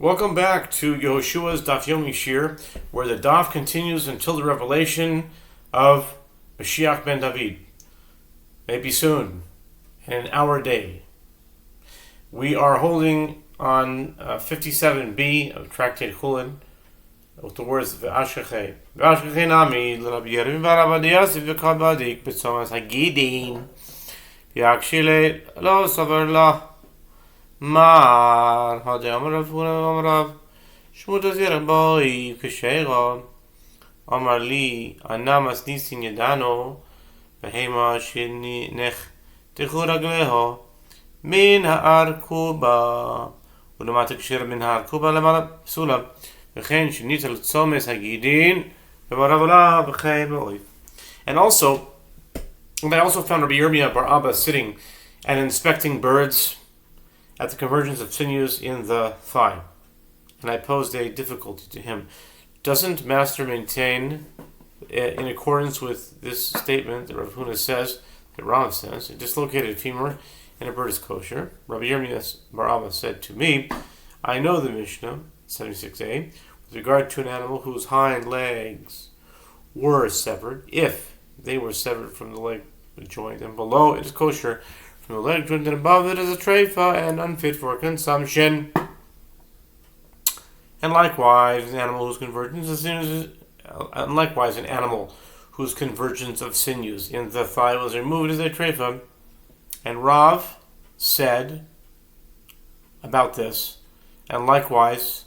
Welcome back to Yehoshua's Daf Yomi Shiur, where the Daf continues until the revelation of Mashiach ben David. Maybe soon, in our day. We are holding on 57b of Tractate Chullin with the words V'ashkechei. V'ashkechei nami l'Rabbi Yerim v'Rabbi Yosef v'kol b'adik b'tzomas hagidin v'yakshile lo savar la Mar had Amarav Amarav Shmutas Yeraboy Keshera Amar Li Anamas Nisin Yadano Behema Shini Nech Tichuragleho Min Haar Kuba Ulamatik Shir Min Haar Kuba Lamala Sula Bechen Shinital Tzomes Hagidin Bevaravla Bechen. And also, I also found Rabbi Yirmiyah Bar Abba sitting and inspecting birds at the convergence of sinews in the thigh. And I posed a difficulty to him. Doesn't Master maintain, in accordance with this statement that Rav Huna says, that Rav says, a dislocated femur in a bird is kosher? Rabbi Yirmiyah Bar Abba said to me, I know the Mishnah, 76a, with regard to an animal whose hind legs were severed, if they were severed from the leg joint, and below it is kosher, from the leg joint and above it is a treifa and unfit for consumption. And likewise, an animal whose convergence of sinews in the thigh was removed is a treifa. And Rav said about this, and likewise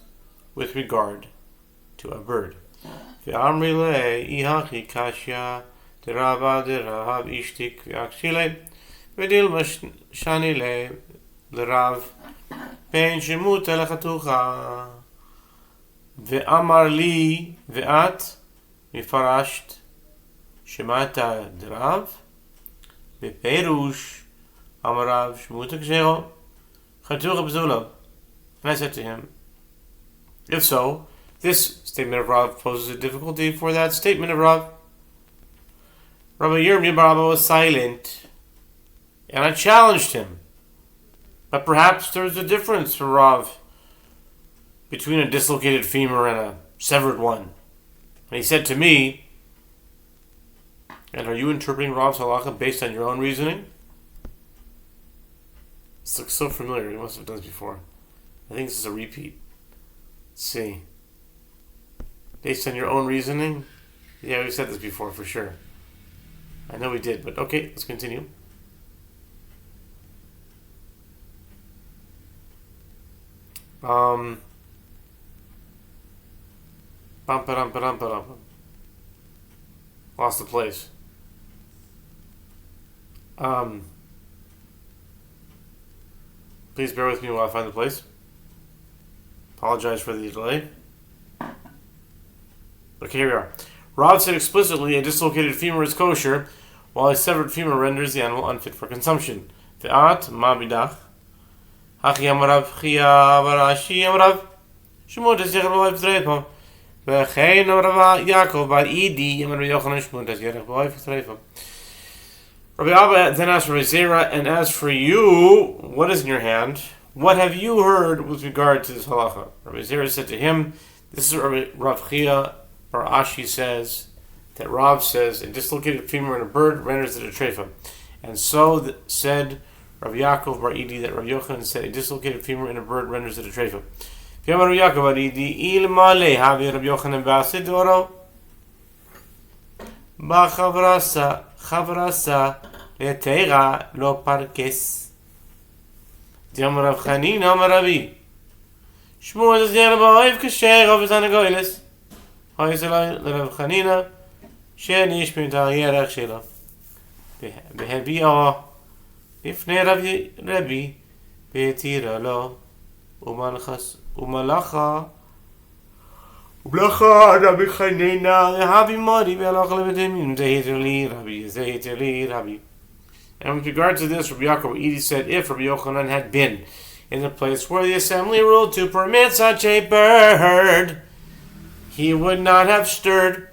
with regard to a bird. Vedil shani le l'Rav ben shemut elachatucha ve'amar li ve'at mifarasht shemata d'Rav beperush amarav shemut kshero chatucha b'zula. And I said to him, if so, this statement of Rav poses a difficulty for that statement of Rav. Rabbi Yirmiyah Bar Abba was silent. And I challenged him. But perhaps there's a difference for Rav between a dislocated femur and a severed one. And he said to me, and are you interpreting Rav's halakha based on your own reasoning? This looks so familiar. You must have done this before. I think this is a repeat. Let's see. Based on your own reasoning? Yeah, we said this before for sure. I know we did, but okay, let's continue. Lost the place. Please bear with me while I find the place. Apologize for the delay. Okay, here we are. Rav said explicitly a dislocated femur is kosher, while a severed femur renders the animal unfit for consumption. Ve'at ma bidach. Hachi amarav chia varashi amarav. Shemut es yechel b'oiv t'reipa. V'chein amarav Yaakov bar Idi amarav Yochanan shemut es yechel b'oiv t'reipa. Rabbi Abba then asked Rabbi Zera, and as for you, what is in your hand? What have you heard with regard to this halacha? Rabbi Zera said to him, this is Rav Chia bar Ashi says, that Rav says, a dislocated femur in a bird renders it a treifa. And so said Rabbi Yaakov bar Idi, that Rabbi Yochanan said, a dislocated femur in a bird renders it a treifa. Rabbi Yaakov bar Idi, ilmale havi Rabbi Yochanan ba'asidoro, ba'chavrasa, le'teira lo parkes. Diam Rav Chanina amar Rabbi, Shmuel es yera ba'oiv kasher of zanagoyles. Ha'izalai l'Rav Chanina, she'ni ishmi ta'yerach shela. Behevi'ah, לפני רבי והתירה לו ומלאכה רבי חנינא להבי מורי והלך לבית זה היתר לי רבי. And with regard to this, Rabbi Yaakov Edi said, if Rabbi Yochanan had been in a place where the assembly ruled to permit such a bird, he would not have stirred.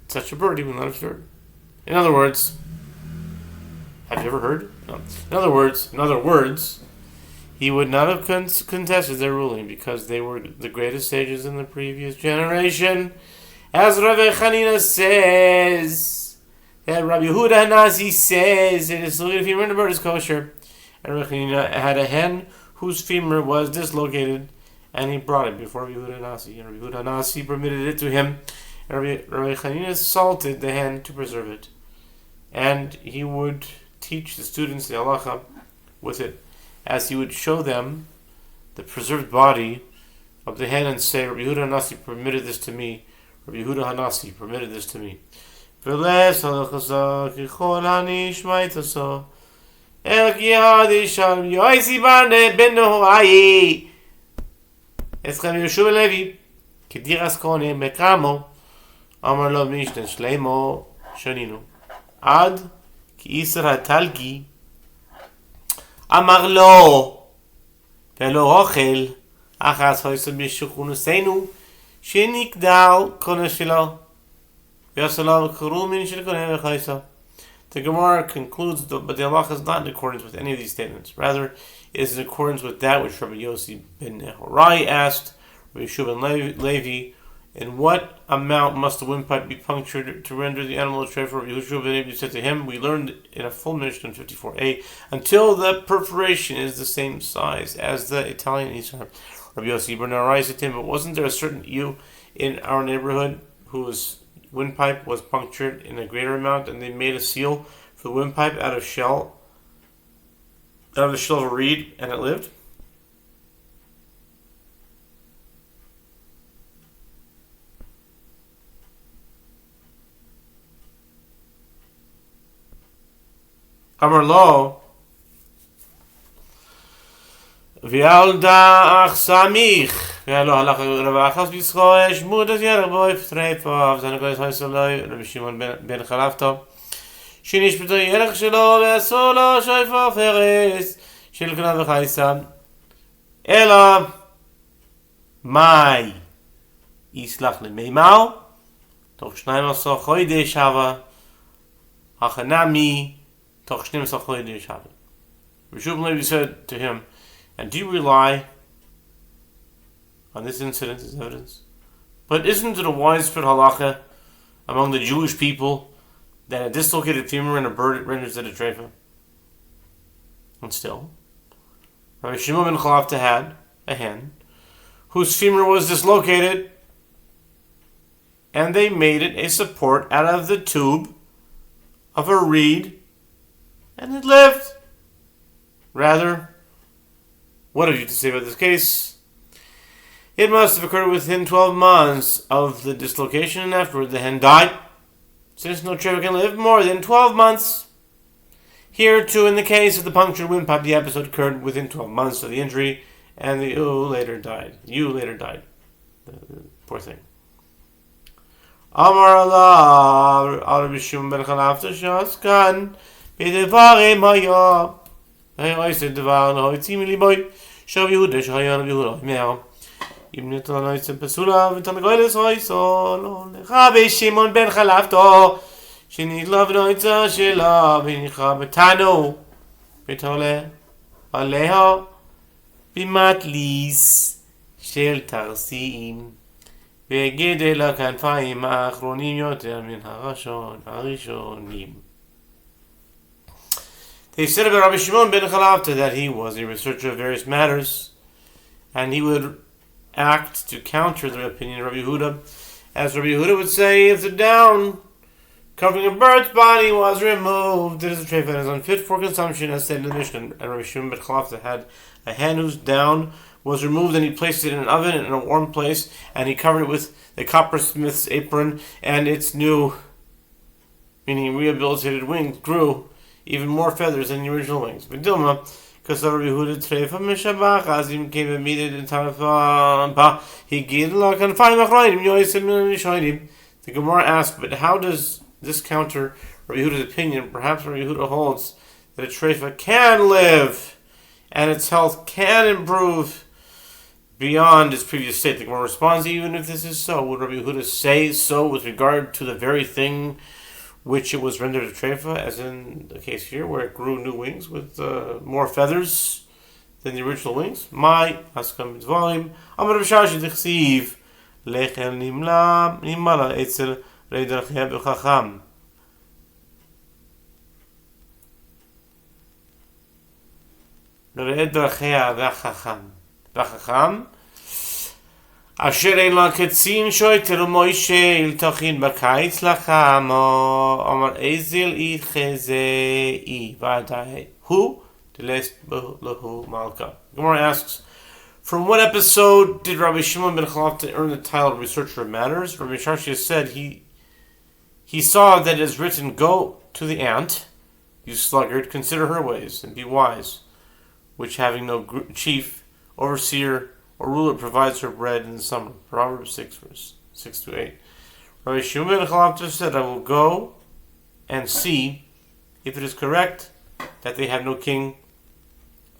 Such a bird, he would not have stirred. In other words, have you ever heard? No. In other words, he would not have contested their ruling because they were the greatest sages in the previous generation. As Rabbi Chanina says, that Rabbi Yehuda Hanasi says, it is if you remember is kosher. And Rabbi Chanina had a hen whose femur was dislocated, and he brought it before Rabbi Yehuda Hanasi. And Rabbi Yehuda Hanasi permitted it to him. And Rabbi Chanina salted the hen to preserve it. And he would teach the students the halacha with it, as he would show them the preserved body of the hen and say, Rabbi Yehuda Hanasi permitted this to me. Rabbi Yehuda Hanasi permitted this to me. It's Rabbi Yehoshua Levi. Kediras kone mekamo. Amar lo mishten shleimo shoninu. Ad ki isra talgi. Amar lo velo ochel. Achas hoysem b'shuchunu seinu. Shenikdal kone shelo. V'yasalav kurumin shel kone v'chaysa. The Gemara concludes, but the halacha is not in accordance with any of these statements. Rather, it is in accordance with that which Rabbi Yossi ben Horai asked Rabbi Yehoshua ben Levi, in what amount must the windpipe be punctured to render the animal a treifa? Rabbi Yehoshua ben Levi said to him, we learned in a full Mishnah in 54a, until the perforation is the same size as the Italian Islam. Rabbi Yossi ben Horai said to him, but wasn't there a certain ewe in our neighborhood whose windpipe was punctured in a greater amount, and they made a seal for the windpipe out of the shell of a reed, and it lived? Amar lo v'yalda ach samich v'yalo halach Rav Achas b'Yisrael shmud as yerach boi f'treifa v'zan kodes ha'yisoloi Rabbi Shimon ben Chalafto שנשפטו ירח שלו ועשו לו שויפו פרס של כנב וחייסה אלא מאי יסלח למימר תוך 12 חודש הווה החנמי תוך 12 חודש הווה. Yehoshua Levi said to him, and do you rely on this incident as evidence? But isn't it a widespread halacha among the Jewish people that a dislocated femur in a bird renders it a treifa? And still, Rabbi Shimon ben Chalafta had a hen whose femur was dislocated, and they made it a support out of the tube of a reed, and it lived. Rather, what have you to say about this case? It must have occurred within 12 months of the dislocation, and afterward the hen died, since no treifa can live more than 12 months. Here, too, in the case of the punctured windpipe, the episode occurred within 12 months of the injury, and the ewe later died. Poor thing. Amar Allah, Rabbi Shimon ben Chalafta shaskan b'devarim haya. I said devar l'hoitzim liboy shav Yehuda shahaya Rabbi Yehuda me'am. Im netan hoitzim pesula v'tan goyles hoitzol Rabbi Shimon ben Chalafta שנתלב נויצה שלה וניחה בתנו ותולה עליה במטליס של תרסים וגדל הכנפיים האחרונים יותר מן הראשונים. They said about Rabbi Shimon ben Chalafta that he was a researcher of various matters, and he would act to counter the opinion of Rabbi Yehuda. As Rabbi Yehuda would say, if the down covering a bird's body was removed, it is a treifa and is unfit for consumption, as said in the Mishnah. And Rabbi Shimon ben Chalafta had a hen whose down was removed, and he placed it in an oven in a warm place, and he covered it with the coppersmith's apron, and its new, meaning rehabilitated wings, grew even more feathers than the original wings. V'dilma, because Rabbi Yehuda treifa mishabach, as he came and meet it in Tarfa, he gave the confinement achronim yoisim mishoidim. The Gemara asked, but how does this counter Rabbi Yehuda's opinion? Perhaps Rabbi Yehuda holds that a treifa can live and its health can improve beyond its previous state. The Gemara responds, even if this is so, would Rabbi Yehuda say so with regard to the very thing which it was rendered a treifa, as in the case here where it grew new wings with more feathers than the original wings. My Haskam Dvarim. Amar Rav Shashi Dichsiv Lechel Nimala Etzel Reidrachia B'Chacham. Reidrachia B'Chacham. Asher ein la ketzin shoyter Moshe il tachin b'kayitz lachamo amar ezil I cheze I vadai hu delest lahu malka. Gemara asks, from what episode did Rabbi Shimon ben Chalafta earn the title of Researcher of Matters? Rabbi Shashi said he saw that it is written, "Go to the ant, you sluggard, consider her ways and be wise, which having no chief, overseer, or ruler provides her bread in the summer." Proverbs 6, verse 6 to 8. Rabbi Shimon ben Chalafta said, I will go and see if it is correct that they have no king.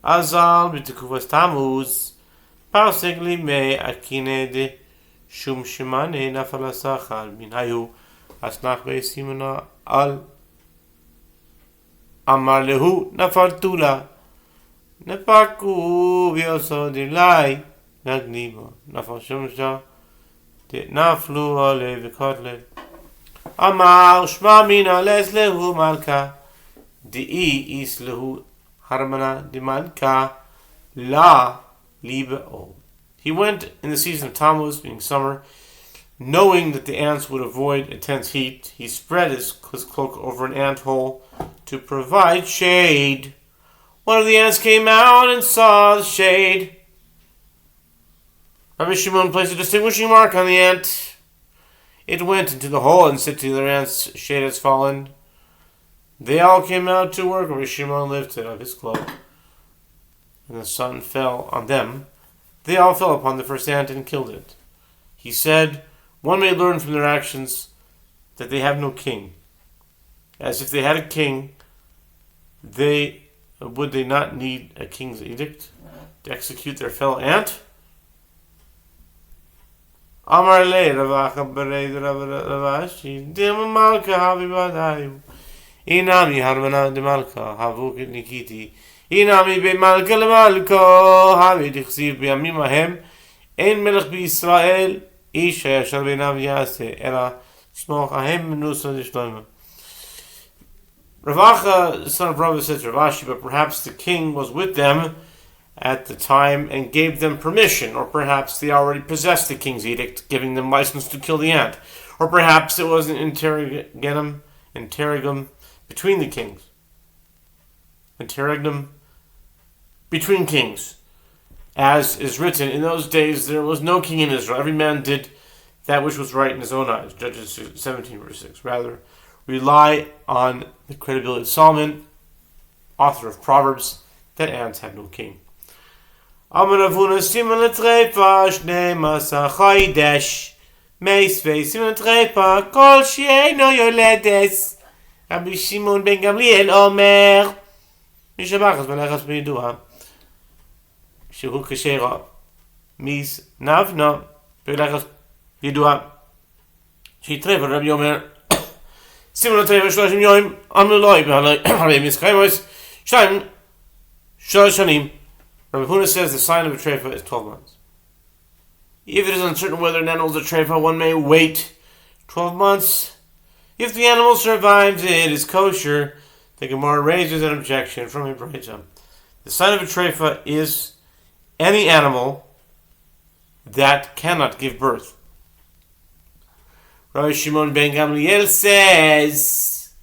Azal b'tekuvas Tammuz, pauseg li me akine de shum shimane nafalasachal min hayu asnach ve'simona al amar lehu nafartula nepaku v'yosodilai Nagnima, Nafashumsha, Naflu Ale Vikotle, Amar Shmamina Leslehu Malka, Di Islehu Harmana Dimanka, La Liebe O. He went in the season of Tammuz, being summer, knowing that the ants would avoid intense heat. He spread his cloak over an ant hole to provide shade. One of the ants came out and saw the shade. Rabbi Shimon placed a distinguishing mark on the ant. It went into the hole and said to the other ants, "Shade has fallen." They all came out to work. Rabbi Shimon lifted up his cloak, and the sun fell on them. They all fell upon the first ant and killed it. He said, one may learn from their actions that they have no king. As if they had a king, would they not need a king's edict to execute their fellow ant? Amar le Ravacha Bereid Ravashi Dim Malka Havi Badayim Inami Harmana de Malka Havu Nikiti Inami be Malka Malka Havi Dichsiv Biamim Ahem Ein Melech Israel Isha Yashar Benav Yase Ela Shmoch Ahem Nusa Dishloima. Ravacha, the son of Rava, says Ravashi, but perhaps the king was with them at the time and gave them permission, or perhaps they already possessed the king's edict, giving them license to kill the ant, or perhaps it was an interregnum between the kings. Interregnum between kings. As is written, in those days there was no king in Israel. Every man did that which was right in his own eyes. Judges 17, verse 6. Rather, rely on the credibility of Solomon, author of Proverbs, that ants have no king. Amar Avuna Simon Letrepa Shnei Masa Chaydesh Meisvei Simon Letrepa Kol Sheino Yoledes Rabbi Shimon ben Gamliel Omer Mishabachas Melechas B'Yidua Shehu Keshera Mis Navna Melechas B'Yidua Shitrepa Rabbi Omer Simon Letrepa Shloshim Yoim Amuloi B'Halei Miskayimos Shem Shlosh Shanim. Rabbi Huna says the sign of a treifa is 12 months. If it is uncertain whether an animal is a treifa, one may wait 12 months. If the animal survives, it is kosher. The Gemara raises an objection from a brayta. The sign of a treifa is any animal that cannot give birth. Rabbi Shimon ben Gamliel says,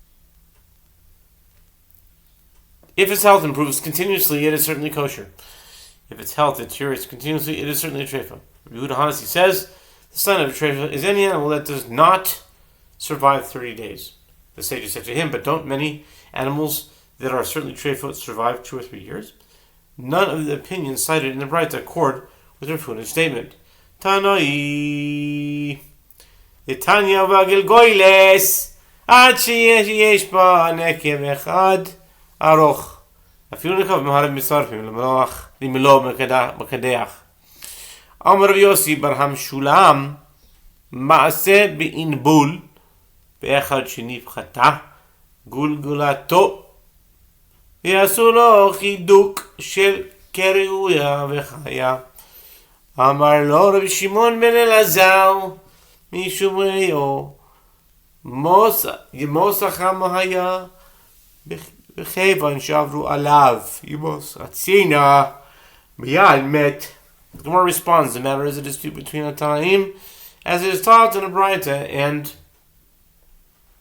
if its health improves continuously, it is certainly kosher. If its health deteriorates continuously, it is certainly a treifa. Rabbi Yehuda Hanasi says, the sign of a treifa is any animal that does not survive 30 days. The sages said to him, but don't many animals that are certainly treifa survive 2 or 3 years? None of the opinions cited in the Braita accord with Rav Huna's statement. Tanoi Itanya v'agil goyles ad sheyesh ba nekev echad aroch. אפילו נקב מהרב מצרפים למלוח למלוא מקדח. אמר רב יוסי בר המשולם מעשה באינבול באחד שנפחתה גולגולתו ויעשו לו חידוק של כראויה וחיה. אמר לו רבי שמעון בן אלעזר, משום ראיו, ימוס החמו היה, וכיוון שעברו עליו, ימוס רצינה, מיד מת. The Gemara responds, the matter is a dispute between a Tanaim, as it is taught in a Braita, and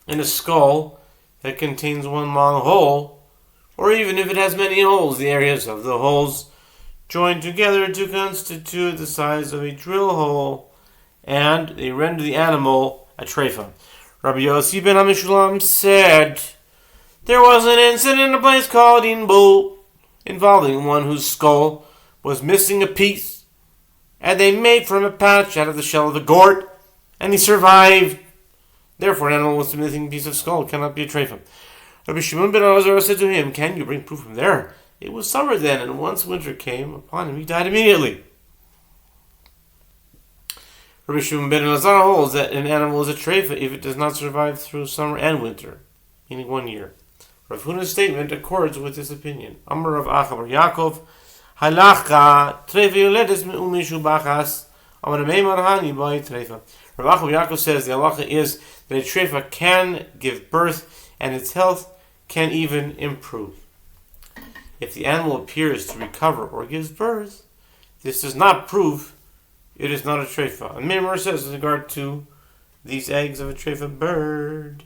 in a skull that contains one long hole, or even if it has many holes, the areas of the holes join together to constitute the size of a drill hole, and they render the animal a treifa. Rabbi Yossi ben Amishulam said, there was an incident in a place called Inbu, involving one whose skull was missing a piece, and they made for him a patch out of the shell of a gourd, and he survived. Therefore, an animal with a missing piece of skull cannot be a treifa. Rabbi Shimon ben Elazar said to him, can you bring proof from there? It was summer then, and once winter came upon him, he died immediately. Rabbi Shimon ben Elazar holds that an animal is a treifa if it does not survive through summer and winter, meaning 1 year. Rav Huna's statement accords with this opinion. Amar Rav Acha bar Yaakov, halacha treifa yoledes u'mishu bachas, amar meimar hani by treifa. Rav Acha bar Yaakov says the halacha is that a treifa can give birth, and its health can even improve. If the animal appears to recover or gives birth, this does not prove it is not a treifa. And Meimar says in regard to these eggs of a treifa bird,